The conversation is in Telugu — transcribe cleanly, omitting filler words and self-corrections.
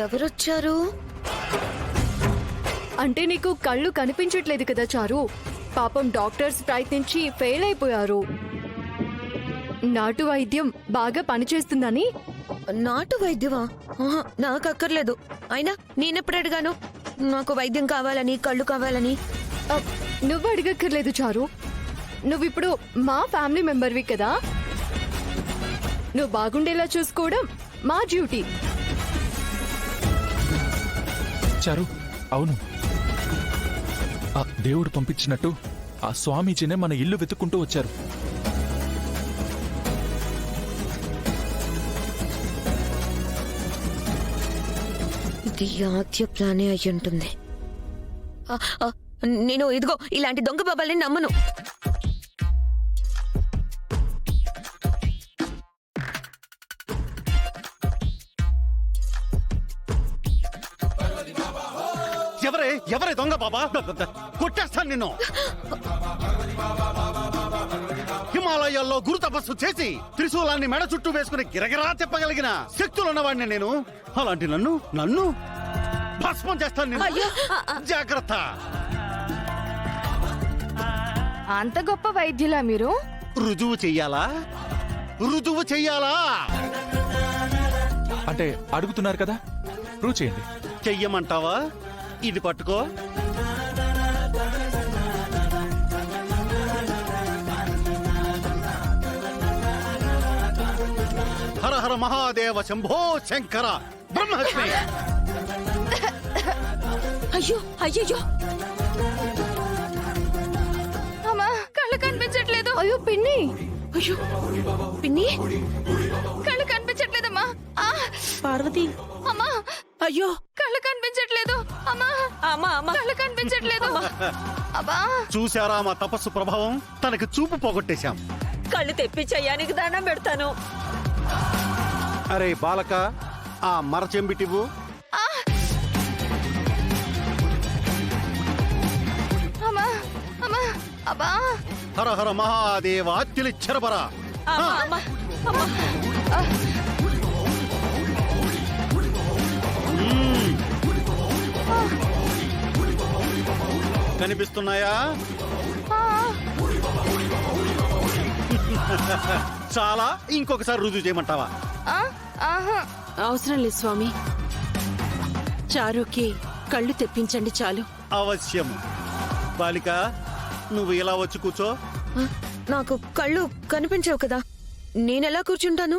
ఎవరొచ్చారు? అంటే నీకు కళ్ళు కనిపించట్లేదు కదా చారు. పాపం డాక్టర్స్ ప్రయత్నించి ఫెయిల్ అయిపోయారు. నాటు వైద్యం బాగా పనిచేస్తుందని. నాటు వైద్యమా? ఆహా, నాకు అక్కర్లేదు. అయినా నేనెప్పుడు అడిగాను నాకు వైద్యం కావాలని, కళ్ళు కావాలని? నువ్వు అడగక్కర్లేదు చారు. నువ్విప్పుడు మా ఫ్యామిలీ మెంబర్వి కదా. నువ్వు బాగుండేలా చూసుకోవడం మా డ్యూటీ. చారు, అవును, ఆ దేవుడు పంపించినట్టు ఆ స్వామీజీనే మన ఇల్లు వెతుక్కుంటూ వచ్చారు. ఇది ఆద్య ప్లానే అయి ఉంటుంది. నేను ఇదిగో ఇలాంటి దొంగ బాబాల్ని నమ్మను. ఎవరే దొంగ బాబా? కొట్టేస్తాను నిన్ను. హిమాలయాల్లో గురు తపస్సు చేసి త్రిశూలాన్ని మెడ చుట్టూ వేసుకుని గిరగిరా తిప్పగలిగిన శక్తులున్నవాడిని నేను. అలాంటి నన్ను భస్మం చేస్తాను నిన్ను. జాగ్రత్త. అంత గొప్ప వైద్యులా మీరు? రుజువు చెయ్యాలా? అంటే అడుగుతున్నారు కదా, ప్రూవ్ చేయండి. చెయ్యమంటావా? ఇది పట్టుకో. హర హర మహాదేవ శంభో శంకర బ్రహ్మహత్మి. అయ్యో అయ్యో, అమ్మా కళ్ళు కనిపించట్లేదు. అయ్యో పిన్ని, అయ్యో పిన్ని, కళ్ళు కనిపించట్లేదమ్మా. పార్వతి, అమ్మా అయ్యో కళ్ళు కనిపించట్లేదు. అమ్మా అమ్మా కళ్ళు కనిపించట్లేదు. అబ్బా చూశారా మా తపస్సు ప్రభావం? తనకి చూపు పోగొట్టేశాం. కళ్ళు తెప్పించయ్యానికి దండం పెడతాను. అరే బాలక, ఆ మరచెంబిటివు. అమ్మా అమ్మా అబ్బా. హర హర మహాదేవ అత్తిలిచ్చరబరా. కనిపిస్తున్నాయా? చాలా. ఇంకొకసారి రుజువు చేయమంటావా? అవసరం లేదు స్వామి, చారుకి కళ్ళు తెప్పించండి చాలు. అవశ్యం. బాలిక, నువ్వు ఇలా వచ్చి కూర్చో. నాకు కళ్ళు కనిపించవు కదా, నేనెలా కూర్చుంటాను?